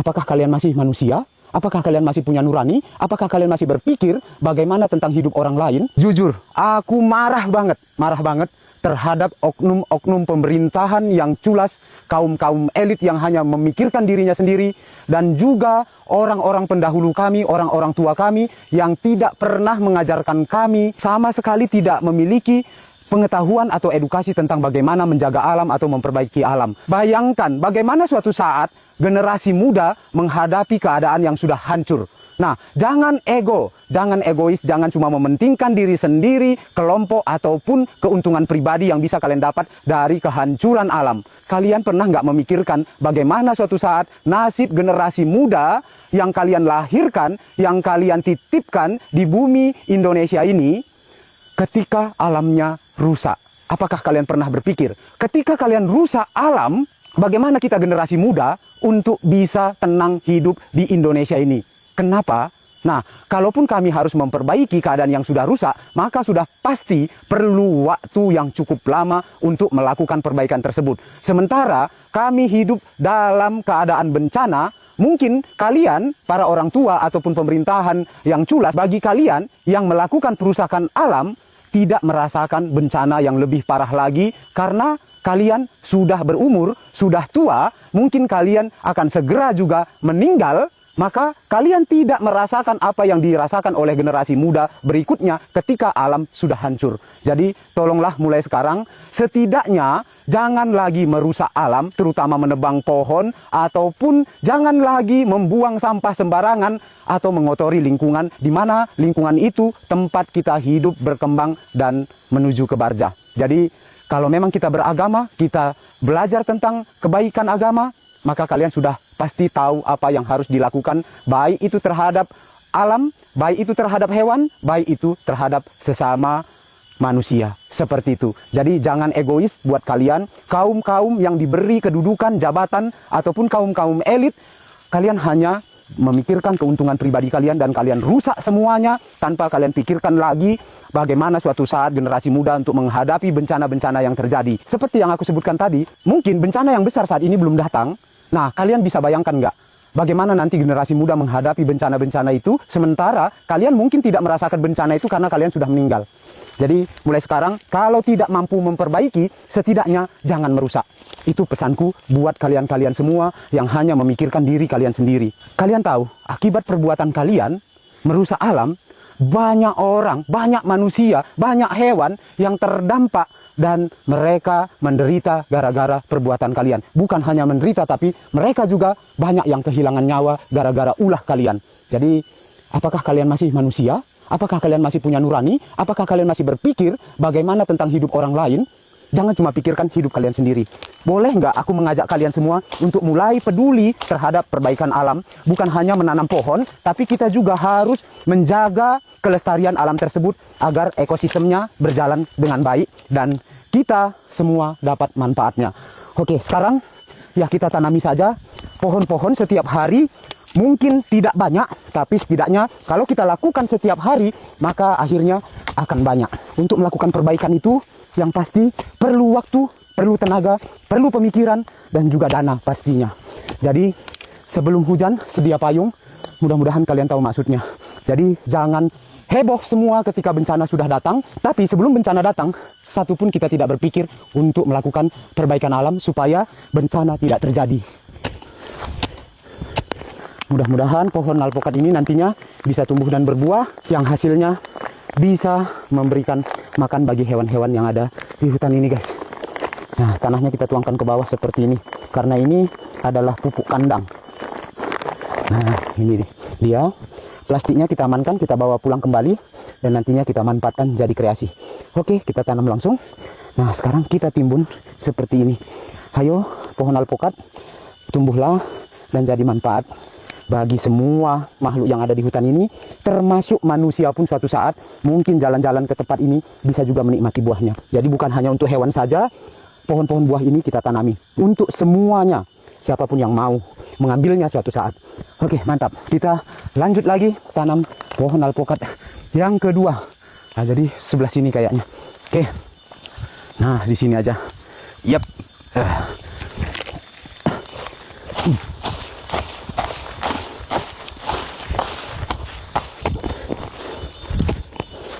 Apakah kalian masih manusia? Apakah kalian masih punya nurani? Apakah kalian masih berpikir bagaimana tentang hidup orang lain? Jujur, aku marah banget terhadap oknum-oknum pemerintahan yang culas, kaum-kaum elit yang hanya memikirkan dirinya sendiri, dan juga orang-orang pendahulu kami, orang-orang tua kami yang tidak pernah mengajarkan kami, sama sekali tidak memiliki pengetahuan atau edukasi tentang bagaimana menjaga alam atau memperbaiki alam. Bayangkan bagaimana suatu saat generasi muda menghadapi keadaan yang sudah hancur. Nah, jangan ego, jangan egois, jangan cuma mementingkan diri sendiri, kelompok, ataupun keuntungan pribadi yang bisa kalian dapat dari kehancuran alam. Kalian pernah nggak memikirkan bagaimana suatu saat nasib generasi muda yang kalian lahirkan, yang kalian titipkan di bumi Indonesia ini, ketika alamnya rusak? Apakah kalian pernah berpikir, ketika kalian rusak alam, bagaimana kita generasi muda untuk bisa tenang hidup di Indonesia ini? Kenapa? Nah, kalaupun kami harus memperbaiki keadaan yang sudah rusak, maka sudah pasti perlu waktu yang cukup lama untuk melakukan perbaikan tersebut. Sementara kami hidup dalam keadaan bencana, mungkin kalian, para orang tua ataupun pemerintahan yang culas, bagi kalian yang melakukan perusakan alam, tidak merasakan bencana yang lebih parah lagi karena kalian sudah berumur, sudah tua, mungkin kalian akan segera juga meninggal, maka kalian tidak merasakan apa yang dirasakan oleh generasi muda berikutnya ketika alam sudah hancur. Jadi tolonglah mulai sekarang, setidaknya jangan lagi merusak alam, terutama menebang pohon, ataupun jangan lagi membuang sampah sembarangan atau mengotori lingkungan, di mana lingkungan itu tempat kita hidup, berkembang, dan menuju ke barza. Jadi kalau memang kita beragama, kita belajar tentang kebaikan agama, maka kalian sudah pasti tahu apa yang harus dilakukan, baik itu terhadap alam, baik itu terhadap hewan, baik itu terhadap sesama manusia. Seperti itu. Jadi jangan egois buat kalian, kaum-kaum yang diberi kedudukan, jabatan, ataupun kaum-kaum elit. Kalian hanya memikirkan keuntungan pribadi kalian dan kalian rusak semuanya tanpa kalian pikirkan lagi bagaimana suatu saat generasi muda untuk menghadapi bencana-bencana yang terjadi. Seperti yang aku sebutkan tadi, mungkin bencana yang besar saat ini belum datang. Nah, kalian bisa bayangkan nggak bagaimana nanti generasi muda menghadapi bencana-bencana itu, sementara kalian mungkin tidak merasakan bencana itu karena kalian sudah meninggal. Jadi mulai sekarang, kalau tidak mampu memperbaiki, setidaknya jangan merusak. Itu pesanku buat kalian-kalian semua yang hanya memikirkan diri kalian sendiri. Kalian tahu, akibat perbuatan kalian merusak alam, banyak orang, banyak manusia, banyak hewan yang terdampak dan mereka menderita gara-gara perbuatan kalian. Bukan hanya menderita, tapi mereka juga banyak yang kehilangan nyawa gara-gara ulah kalian. Jadi, apakah kalian masih manusia? Apakah kalian masih punya nurani? Apakah kalian masih berpikir bagaimana tentang hidup orang lain? Jangan cuma pikirkan hidup kalian sendiri. Boleh nggak aku mengajak kalian semua untuk mulai peduli terhadap perbaikan alam? Bukan hanya menanam pohon, tapi kita juga harus menjaga kelestarian alam tersebut agar ekosistemnya berjalan dengan baik dan kita semua dapat manfaatnya. Oke, sekarang ya kita tanami saja pohon-pohon setiap hari. Mungkin tidak banyak, tapi setidaknya kalau kita lakukan setiap hari, maka akhirnya akan banyak. Untuk melakukan perbaikan itu, yang pasti perlu waktu, perlu tenaga, perlu pemikiran, dan juga dana pastinya. Jadi sebelum hujan, sedia payung. Mudah-mudahan kalian tahu maksudnya. Jadi jangan heboh semua ketika bencana sudah datang. Tapi sebelum bencana datang, satupun kita tidak berpikir untuk melakukan perbaikan alam supaya bencana tidak terjadi. Mudah-mudahan pohon alpukat ini nantinya bisa tumbuh dan berbuah, yang hasilnya bisa memberikan makan bagi hewan-hewan yang ada di hutan ini, guys. Nah, tanahnya kita tuangkan ke bawah seperti ini, karena ini adalah pupuk kandang. Nah, ini dia. Plastiknya kita amankan, kita bawa pulang kembali, dan nantinya kita manfaatkan jadi kreasi. Oke, kita tanam langsung. Nah, sekarang kita timbun seperti ini. Ayo, pohon alpukat, tumbuhlah dan jadi manfaat bagi semua makhluk yang ada di hutan ini, termasuk manusia pun suatu saat mungkin jalan-jalan ke tempat ini bisa juga menikmati buahnya. Jadi bukan hanya untuk hewan saja, pohon-pohon buah ini kita tanami untuk semuanya, siapapun yang mau mengambilnya suatu saat. Oke, mantap. Kita lanjut lagi tanam pohon alpukat yang kedua. Nah, jadi sebelah sini kayaknya. Oke. Nah, di sini aja. Yap.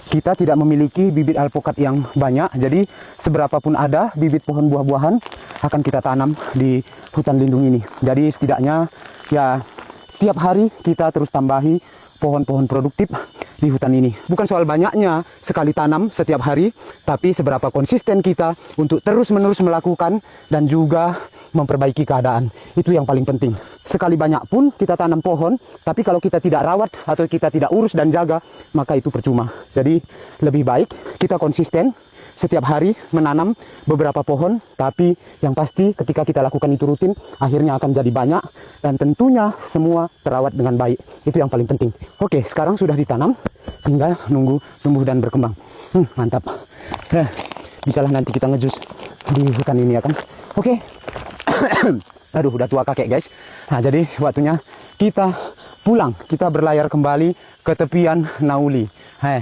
kita tidak memiliki bibit alpukat yang banyak. Jadi seberapapun ada bibit pohon buah-buahan akan kita tanam di hutan lindung ini. Jadi setidaknya ya tiap hari kita terus tambahi pohon-pohon produktif di hutan ini. Bukan soal banyaknya sekali tanam setiap hari, tapi seberapa konsisten kita untuk terus-menerus melakukan dan juga memperbaiki keadaan. Itu yang paling penting. Sekali banyak pun kita tanam pohon, tapi kalau kita tidak rawat atau kita tidak urus dan jaga, maka itu percuma. Jadi lebih baik kita konsisten setiap hari menanam beberapa pohon, tapi yang pasti ketika kita lakukan itu rutin, akhirnya akan jadi banyak dan tentunya semua terawat dengan baik. Itu yang paling penting. Oke, sekarang sudah ditanam, tinggal nunggu tumbuh dan berkembang. Mantap. Bisalah nanti kita ngejus di hutan ini ya kan. Oke. Aduh, udah tua kakek guys. Nah, jadi waktunya kita pulang. Kita berlayar kembali ke tepian Nauli.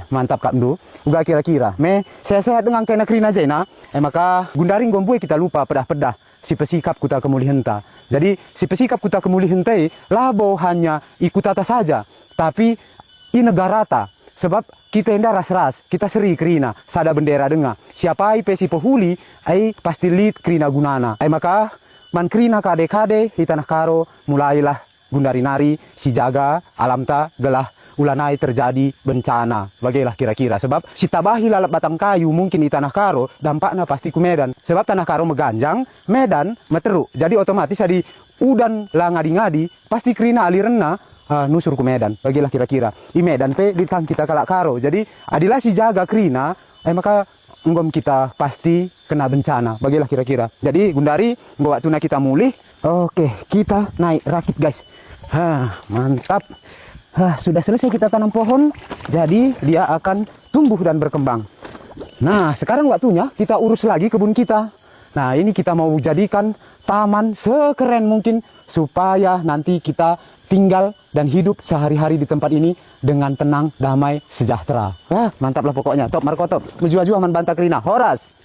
Mantap Kak Mdu. Uga kira-kira. Sehat-sehat dengan kena krina jena. Maka gundaring gombue kita lupa pedah-pedah. Si pesikap kuta kemuli henta. Jadi si pesikap kuta kemuli hentai labo hanya ikut tata saja. Tapi i negarata. Sebab kita indah ras-ras. Kita seri krina. Sada bendera dengar. Siapa ai pesi pohuli. Ai pasti lid krina gunana. Maka man krina kade-kade di tanah karo mulailah gundari nari si jaga alam ta gelah ulanai terjadi bencana. Bagailah kira-kira. Sebab si tabahi lalap batang kayu mungkin di tanah karo dampaknya pasti ku Medan. Sebab tanah karo meganjang, Medan meteruk. Jadi otomatis di udan lah ngadi-ngadi pasti krina alirena nusur ku Medan. Bagailah kira-kira. I Medan pe di tang kita kalak karo. Jadi adilah si jaga krina maka enggom kita pasti kena bencana. Bagilah kira-kira. Jadi gundari bawa tuna kita mulih. Oke, kita naik rakit guys. Mantap. Sudah selesai kita tanam pohon. Jadi dia akan tumbuh dan berkembang. Nah, sekarang waktunya kita urus lagi kebun kita. Nah, ini kita mau jadikan taman sekeren mungkin supaya nanti kita tinggal dan hidup sehari-hari di tempat ini dengan tenang, damai, sejahtera. Mantap lah pokoknya. Top Marco top. Maju-maju aman bantah krina. Horas.